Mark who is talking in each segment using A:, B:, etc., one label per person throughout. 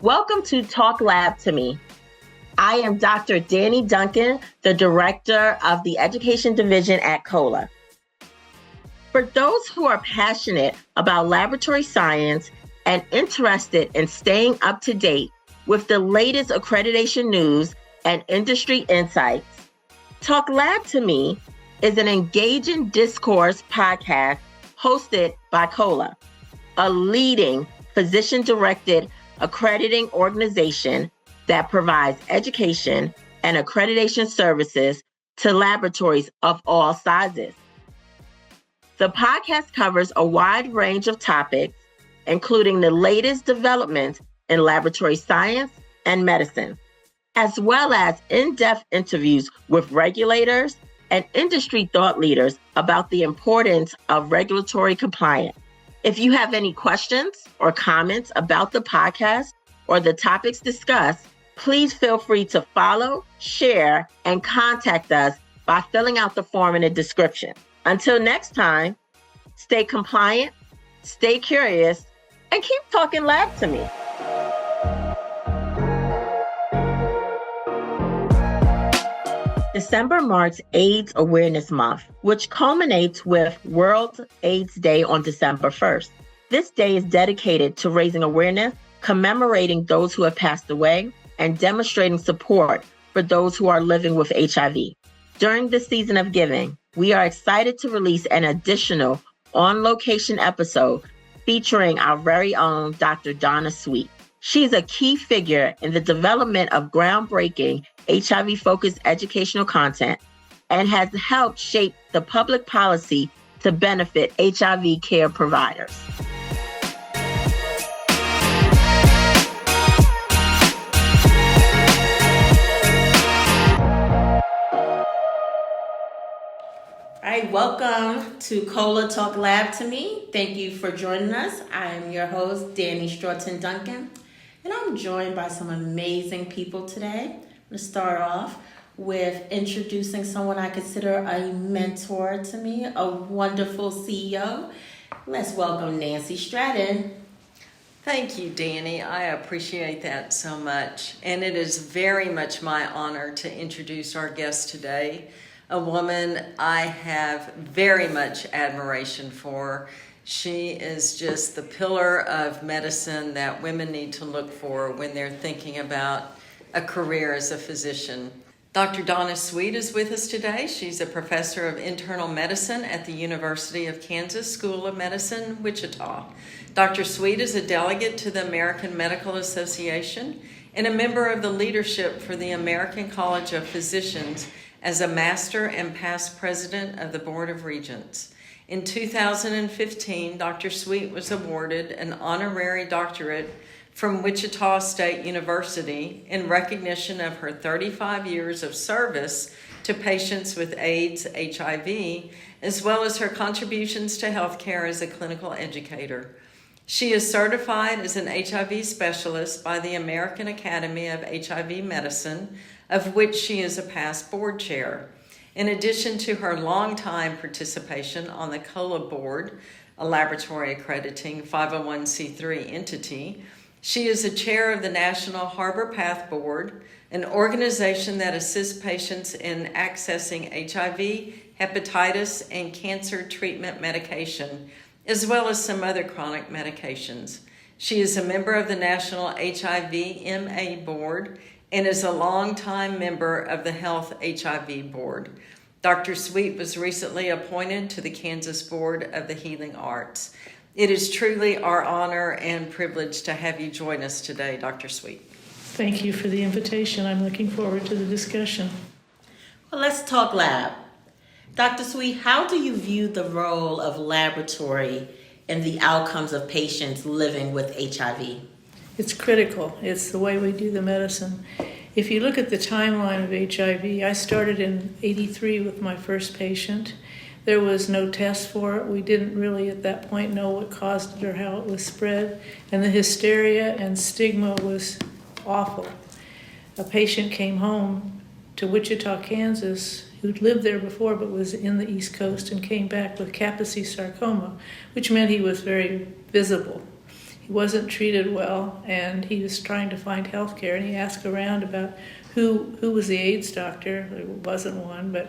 A: Welcome to Talk Lab to Me. I am Dr. Danny Duncan, the Director of the Education Division at COLA. For those who are passionate about laboratory science and interested in staying up to date with the latest accreditation news and industry insights, Talk Lab to Me is an engaging discourse podcast hosted by COLA, a leading physician-directed accrediting organization that provides education and accreditation services to laboratories of all sizes. The podcast covers a wide range of topics, including the latest developments in laboratory science and medicine, as well as in-depth interviews with regulators and industry thought leaders about the importance of regulatory compliance. If you have any questions or comments about the podcast or the topics discussed, please feel free to follow, share, and contact us by filling out the form in the description. Until next time, stay compliant, stay curious, and keep talking lab to me. December marks AIDS Awareness Month, which culminates with World AIDS Day on December 1st. This day is dedicated to raising awareness, commemorating those who have passed away, and demonstrating support for those who are living with HIV. During this season of giving, we are excited to release an additional on-location episode featuring our very own Dr. Donna Sweet. She's a key figure in the development of groundbreaking HIV-focused educational content and has helped shape the public policy to benefit HIV care providers. All right, welcome to COLA Talk Lab to Me. Thank you for joining us. I am your host, Danny Stratton Duncan, and I'm joined by some amazing people today. I'm going to start off with introducing someone I consider a mentor to me, a wonderful CEO. Let's welcome Nancy Stratton.
B: Thank you, Danny. I appreciate that so much. And it is very much my honor to introduce our guest today, a woman I have very much admiration for. She is just the pillar of medicine that women need to look for when they're thinking about a career as a physician. Dr. Donna Sweet is with us today. She's a professor of internal medicine at the University of Kansas School of Medicine, Wichita. Dr. Sweet is a delegate to the American Medical Association and a member of the leadership for the American College of Physicians as a master and past president of the Board of Regents. In 2015, Dr. Sweet was awarded an honorary doctorate from Wichita State University in recognition of her 35 years of service to patients with AIDS, HIV, as well as her contributions to healthcare as a clinical educator. She is certified as an HIV specialist by the American Academy of HIV Medicine, of which she is a past board chair. In addition to her longtime participation on the COLA board, a laboratory accrediting 501c3 entity, she is a chair of the National Harbor Path Board, an organization that assists patients in accessing HIV, hepatitis, and cancer treatment medication, as well as some other chronic medications. She is a member of the National HIV MA Board and is a longtime member of the Health HIV Board. Dr. Sweet was recently appointed to the Kansas Board of the Healing Arts. It is truly our honor and privilege to have you join us today, Dr. Sweet.
C: Thank you for the invitation. I'm looking forward to the discussion.
A: Well, let's talk lab. Dr. Sweet, how do you view the role of laboratory in the outcomes of patients living with HIV?
C: It's critical. It's the way we do the medicine. If you look at the timeline of HIV, I started in '83 with my first patient. There was no test for it. We didn't really at that point know what caused it or how it was spread. And the hysteria and stigma was awful. A patient came home to Wichita, Kansas, who'd lived there before but was in the East Coast and came back with Kaposi sarcoma, which meant he was very visible. he wasn't treated well, and he was trying to find health care, and he asked around about who was the AIDS doctor. There wasn't one, but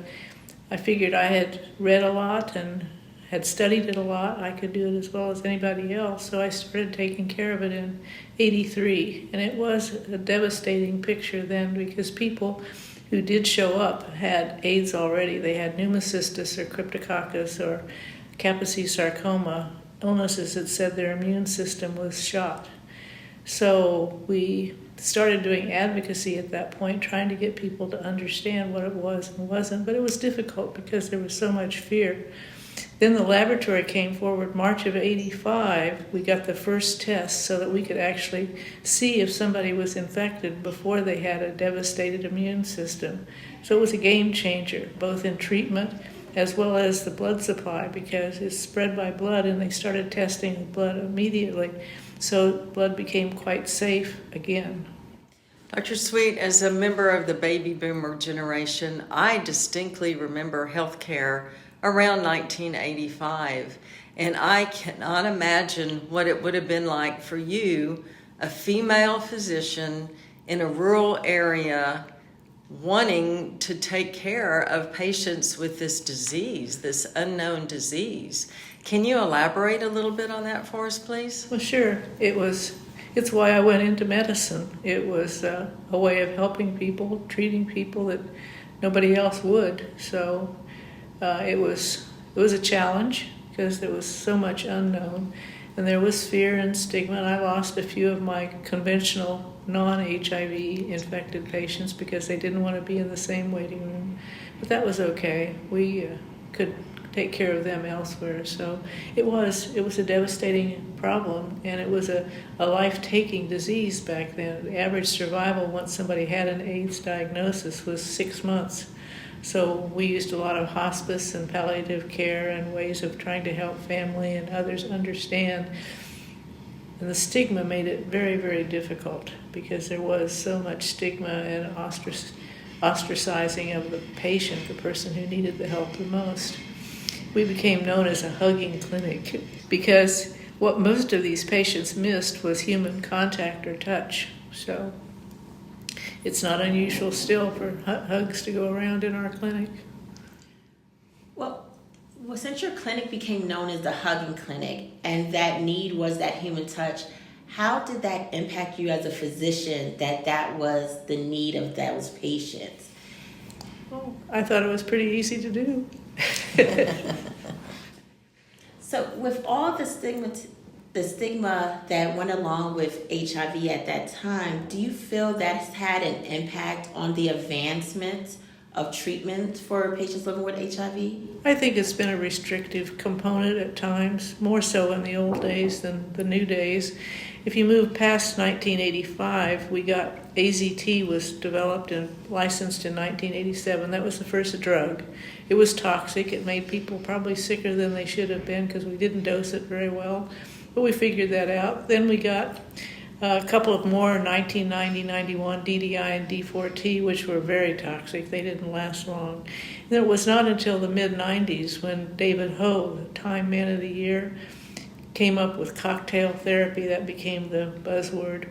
C: I figured I had read a lot and had studied it a lot. I could do it as well as anybody else, so I started taking care of it in '83, and it was a devastating picture then, because people who did show up had AIDS already. They had pneumocystis or cryptococcus or Kaposi sarcoma, illnesses that said their immune system was shot. So we started doing advocacy at that point, trying to get people to understand what it was and wasn't, but it was difficult because there was so much fear. Then the laboratory came forward March of '85. We got the first test so that we could actually see if somebody was infected before they had a devastated immune system. So it was a game changer, both in treatment as well as the blood supply, because it's spread by blood, and they started testing the blood immediately. So blood became quite safe again.
B: Dr. Sweet, as a member of the baby boomer generation, I distinctly remember healthcare around 1985, and I cannot imagine what it would have been like for you, a female physician in a rural area, wanting to take care of patients with this disease, this unknown disease. Can you elaborate a little bit on that for us, please?
C: Well, sure. It's why I went into medicine. It was a way of helping people, treating people that nobody else would. So it was a challenge because there was so much unknown, and there was fear and stigma. And I lost a few of my conventional non-HIV infected patients because they didn't want to be in the same waiting room. But that was okay. We could take care of them elsewhere. So it was a devastating problem, and it was a life-taking disease back then. The average survival once somebody had an AIDS diagnosis was 6 months. So we used a lot of hospice and palliative care and ways of trying to help family and others understand. And the stigma made it very, very difficult because there was so much stigma and ostracizing of the patient, the person who needed the help the most. We became known as a hugging clinic because what most of these patients missed was human contact or touch. So it's not unusual still for hugs to go around in our clinic.
A: Well, since your clinic became known as the hugging clinic and that need was that human touch, how did that impact you as a physician that was the need of those patients?
C: Well, I thought it was pretty easy to do.
A: So with all the stigma that went along with HIV at that time, do you feel that's had an impact on the advancement of treatment for patients living with HIV?
C: I think it's been a restrictive component at times, more so in the old days than the new days. If you move past 1985, we got AZT was developed and licensed in 1987. That was the first drug. It was toxic. It made people probably sicker than they should have been because we didn't dose it very well. But we figured that out. Then we got a couple of more, 1990, 91, DDI and D4T, which were very toxic. They didn't last long. And it was not until the mid-90s when David Ho, the Time Man of the Year, came up with cocktail therapy. That became the buzzword.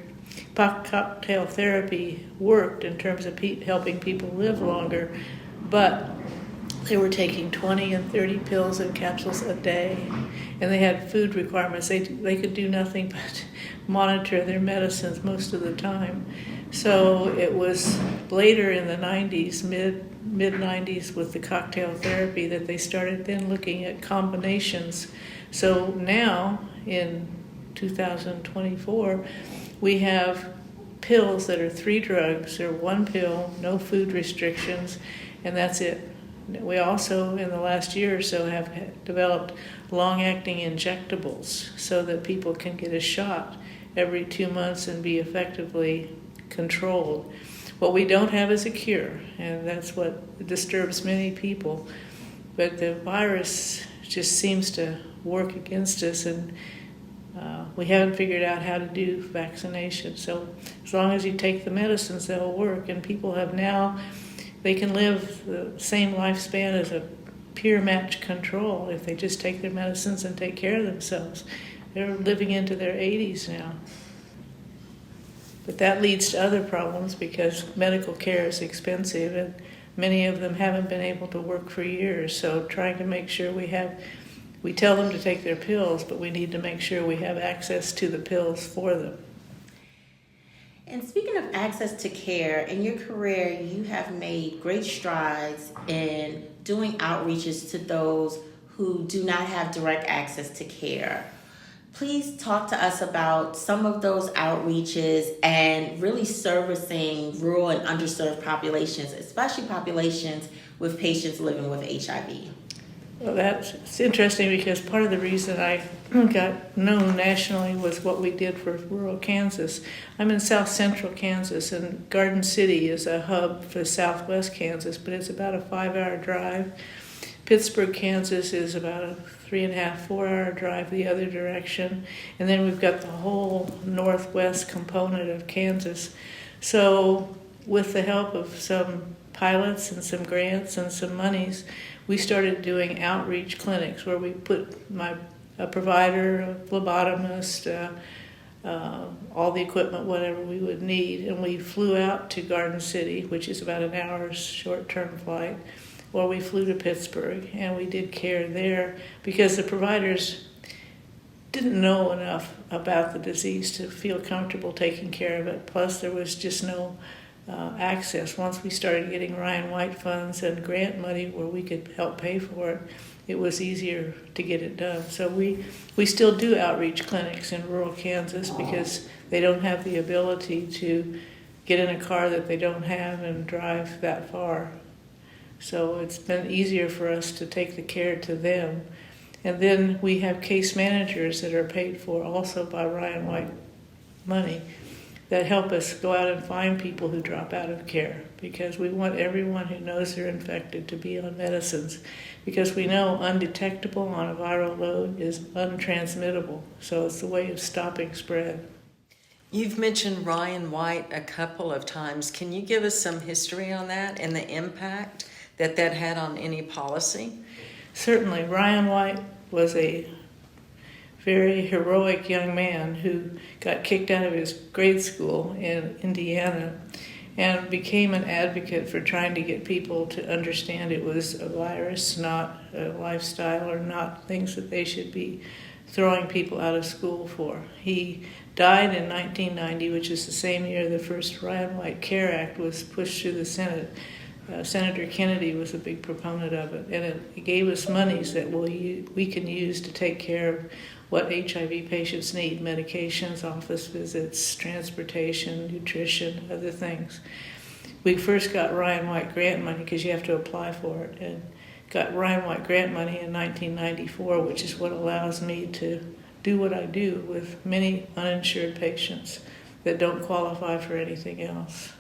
C: Cocktail therapy worked in terms of helping people live longer, but they were taking 20 and 30 pills and capsules a day, and they had food requirements. They could do nothing but monitor their medicines most of the time. So it was later in the 90s, mid-90s, with the cocktail therapy that they started then looking at combinations. So now, in 2024, we have pills that are 3 drugs or 1 pill, no food restrictions, and that's it. We also, in the last year or so, have developed long-acting injectables so that people can get a shot every 2 months and be effectively controlled. What we don't have is a cure, and that's what disturbs many people. But the virus just seems to work against us, and we haven't figured out how to do vaccination. So as long as you take the medicines, they'll work, and people have now, they can live the same lifespan as a peer match control if they just take their medicines and take care of themselves. They're living into their 80s now. But that leads to other problems because medical care is expensive and many of them haven't been able to work for years. So trying to make sure we tell them to take their pills, but we need to make sure we have access to the pills for them.
D: And speaking of access to care, in your career, you have made great strides in doing outreaches to those who do not have direct access to care. Please talk to us about some of those outreaches and really servicing rural and underserved populations, especially populations with patients living with HIV.
C: Well, it's interesting because part of the reason I got known nationally was what we did for rural Kansas. I'm in south central Kansas, and Garden City is a hub for southwest Kansas, but it's about a 5-hour drive. Pittsburgh, Kansas is about a 3.5, 4-hour drive the other direction. And then we've got the whole northwest component of Kansas. So with the help of some pilots and some grants and some monies, we started doing outreach clinics where we put a provider, a phlebotomist, all the equipment, whatever we would need. And we flew out to Garden City, which is about an hour's short-term flight, or we flew to Pittsburgh, and we did care there because the providers didn't know enough about the disease to feel comfortable taking care of it. Plus, there was just no access. Once we started getting Ryan White funds and grant money where we could help pay for it, it was easier to get it done. So we still do outreach clinics in rural Kansas because they don't have the ability to get in a car that they don't have and drive that far. So it's been easier for us to take the care to them. And then we have case managers that are paid for also by Ryan White money that help us go out and find people who drop out of care, because we want everyone who knows they're infected to be on medicines, because we know undetectable on a viral load is untransmittable. So it's a way of stopping spread.
B: You've mentioned Ryan White a couple of times. Can you give us some history on that and the impact that had on any policy?
C: Certainly. Ryan White was a very heroic young man who got kicked out of his grade school in Indiana and became an advocate for trying to get people to understand it was a virus, not a lifestyle, or not things that they should be throwing people out of school for. He died in 1990, which is the same year the first Ryan White Care Act was pushed through the Senate. Senator Kennedy was a big proponent of it, and it gave us monies that we can use to take care of what HIV patients need: medications, office visits, transportation, nutrition, other things. We first got Ryan White grant money because you have to apply for it, and got Ryan White grant money in 1994, which is what allows me to do what I do with many uninsured patients that don't qualify for anything else.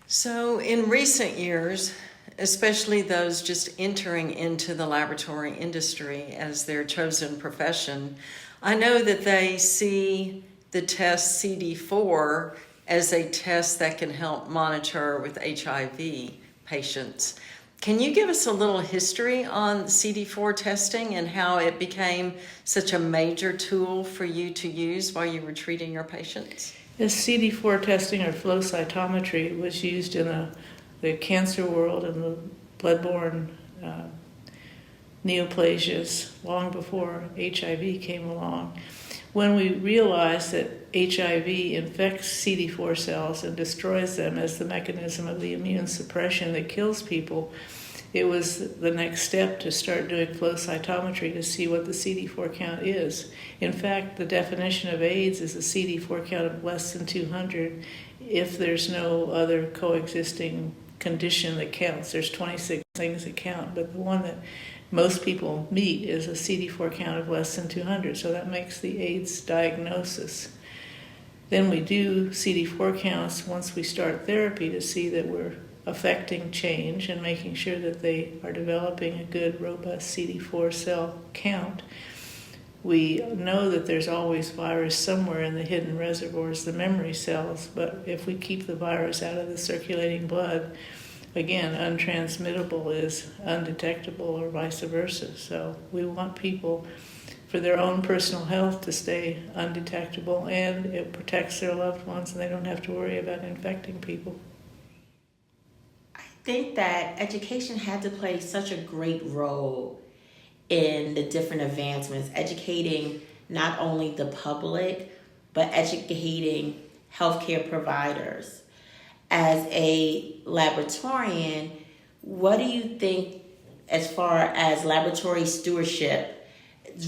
B: So in recent years, especially those just entering into the laboratory industry as their chosen profession, I know that they see the test CD4 as a test that can help monitor with HIV patients. Can you give us a little history on CD4 testing and how it became such a major tool for you to use while you were treating your patients?
C: Yes, CD4 testing, or flow cytometry, was used in the cancer world and the bloodborne neoplasias long before HIV came along. When we realized that HIV infects CD4 cells and destroys them as the mechanism of the immune suppression that kills people, it was the next step to start doing flow cytometry to see what the CD4 count is. In fact, the definition of AIDS is a CD4 count of less than 200 if there's no other coexisting condition that counts. There's 26 things that count, but the one that most people meet is a CD4 count of less than 200, so that makes the AIDS diagnosis. Then we do CD4 counts once we start therapy to see that we're affecting change and making sure that they are developing a good, robust CD4 cell count. We know that there's always virus somewhere in the hidden reservoirs, the memory cells, but if we keep the virus out of the circulating blood, again, untransmittable is undetectable or vice versa. So we want people, for their own personal health, to stay undetectable, and it protects their loved ones and they don't have to worry about infecting people.
D: I think that education had to play such a great role in the different advancements, educating not only the public, but educating healthcare providers. As a laboratorian, what do you think as far as laboratory stewardship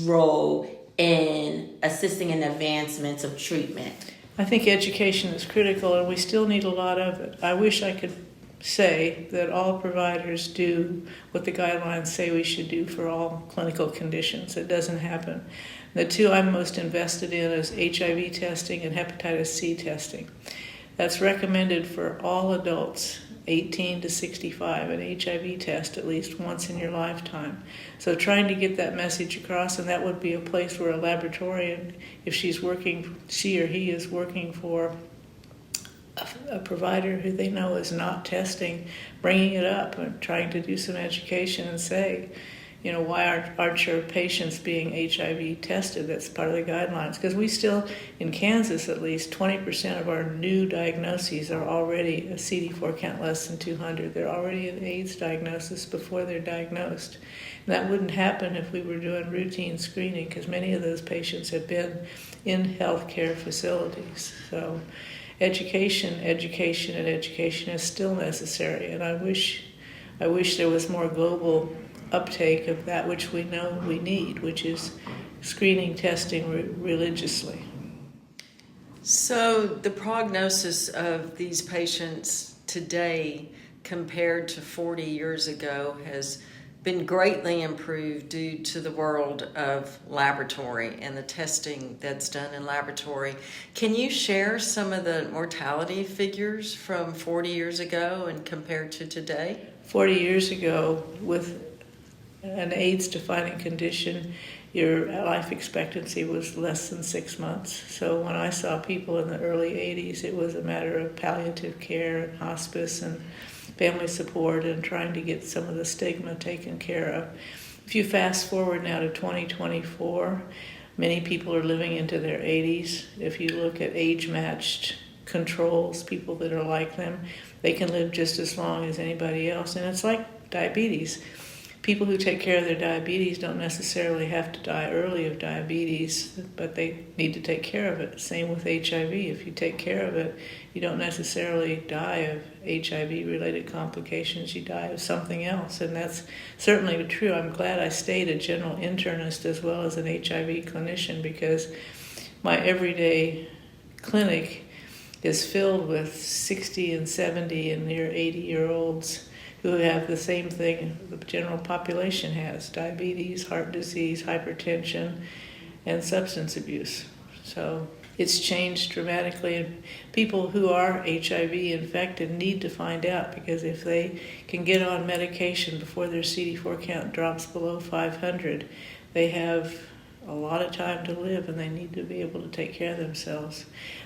D: role in assisting in advancements of treatment?
C: I think education is critical, and we still need a lot of it. I wish I could say that all providers do what the guidelines say we should do for all clinical conditions. It doesn't happen. The two I'm most invested in is HIV testing and hepatitis C testing. That's recommended for all adults 18 to 65, an HIV test at least once in your lifetime. So trying to get that message across, and that would be a place where a laboratorian, if she or he is working for a provider who they know is not testing, bringing it up and trying to do some education and say, why aren't your patients being HIV tested? That's part of the guidelines. Because we still, in Kansas at least, 20% of our new diagnoses are already a CD4 count less than 200. They're already an AIDS diagnosis before they're diagnosed. And that wouldn't happen if we were doing routine screening, because many of those patients have been in healthcare facilities. So education is still necessary. And I wish there was more global uptake of that which we know we need, which is screening, testing religiously.
B: So the prognosis of these patients today compared to 40 years ago has been greatly improved due to the world of laboratory and the testing that's done in laboratory. Can you share some of the mortality figures from 40 years ago and compared to today?
C: 40 years ago, with an AIDS-defining condition, your life expectancy was less than 6 months. So when I saw people in the early 80s, it was a matter of palliative care and hospice and family support and trying to get some of the stigma taken care of. If you fast forward now to 2024, many people are living into their 80s. If you look at age-matched controls, people that are like them, they can live just as long as anybody else. And it's like diabetes. People who take care of their diabetes don't necessarily have to die early of diabetes, but they need to take care of it. Same with HIV. If you take care of it, you don't necessarily die of HIV-related complications. You die of something else, and that's certainly true. I'm glad I stayed a general internist as well as an HIV clinician, because my everyday clinic is filled with 60 and 70 and near 80-year-olds who have the same thing the general population has: diabetes, heart disease, hypertension, and substance abuse. So it's changed dramatically, and people who are HIV infected need to find out, because if they can get on medication before their CD4 count drops below 500, they have a lot of time to live, and they need to be able to take care of themselves.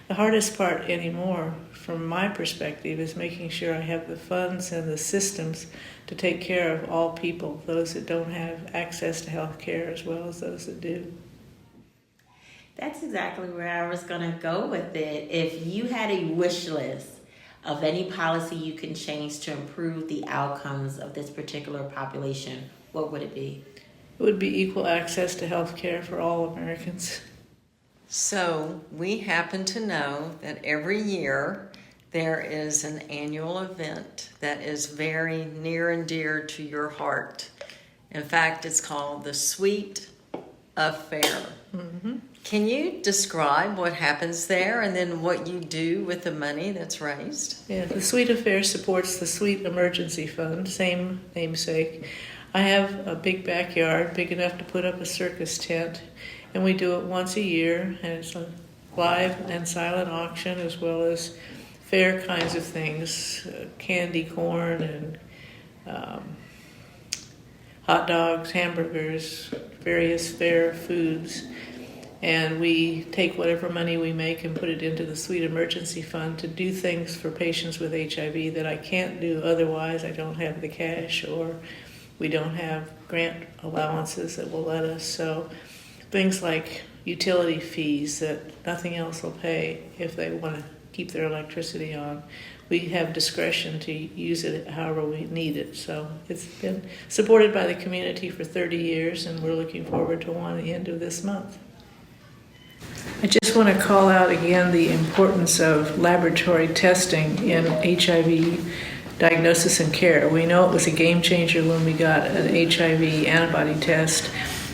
C: The hardest part anymore, from my perspective, is making sure I have the funds and the systems to take care of all people, those that don't have access to health care as well as those that do.
D: That's exactly where I was going to go with it. If you had a wish list of any policy you can change to improve the outcomes of this particular population, what would it be?
C: It would be equal access to health care for all Americans.
B: So we happen to know that every year there is an annual event that is very near and dear to your heart. In fact, it's called the Sweet Affair.
C: Mm-hmm.
B: Can you describe what happens there and then what you do with the money that's raised?
C: Yeah, the Sweet Affair supports the Sweet Emergency Fund, same namesake. I have a big backyard, big enough to put up a circus tent, and we do it once a year, and it's a live and silent auction as well as fair kinds of things, candy corn and hot dogs, hamburgers, various fair foods. And we take whatever money we make and put it into the Sweet Emergency Fund to do things for patients with HIV that I can't do otherwise. I don't have the cash, or we don't have grant allowances that will let us. So things like utility fees that nothing else will pay if they want to keep their electricity on. We have discretion to use it however we need it. So it's been supported by the community for 30 years, and we're looking forward to one at the end of this month. I just want to call out again the importance of laboratory testing in HIV diagnosis and care. We know it was a game changer when we got an HIV antibody test.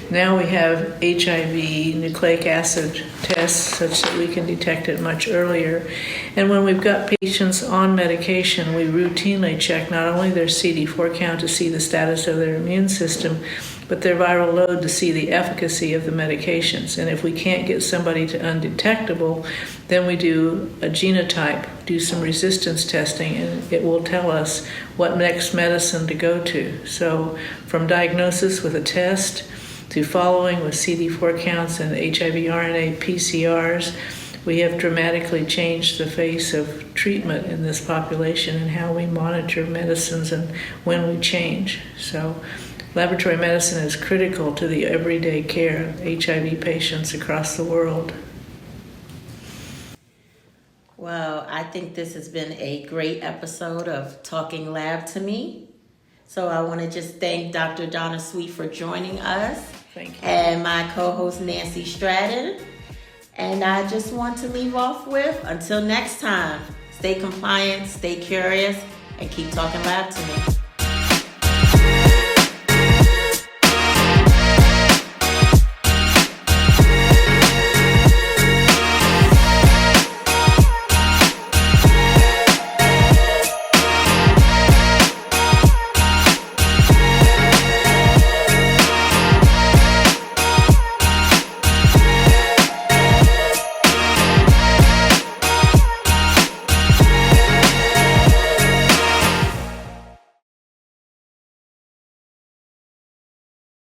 C: Now we have HIV nucleic acid tests such that we can detect it much earlier. And when we've got patients on medication, we routinely check not only their CD4 count to see the status of their immune system, but their viral load to see the efficacy of the medications. And if we can't get somebody to undetectable, then we do a genotype, do some resistance testing, and it will tell us what next medicine to go to. So from diagnosis with a test to following with CD4 counts and HIV RNA PCRs, we have dramatically changed the face of treatment in this population and how we monitor medicines and when we change. So laboratory medicine is critical to the everyday care of HIV patients across the world.
D: Well, I think this has been a great episode of Talking Lab to Me. So I want to just thank Dr. Donna Sweet for joining us.
C: Thank you.
D: And my co-host Nancy Stratton. And I just want to leave off with, until next time, stay compliant, stay curious, and keep talking lab to me.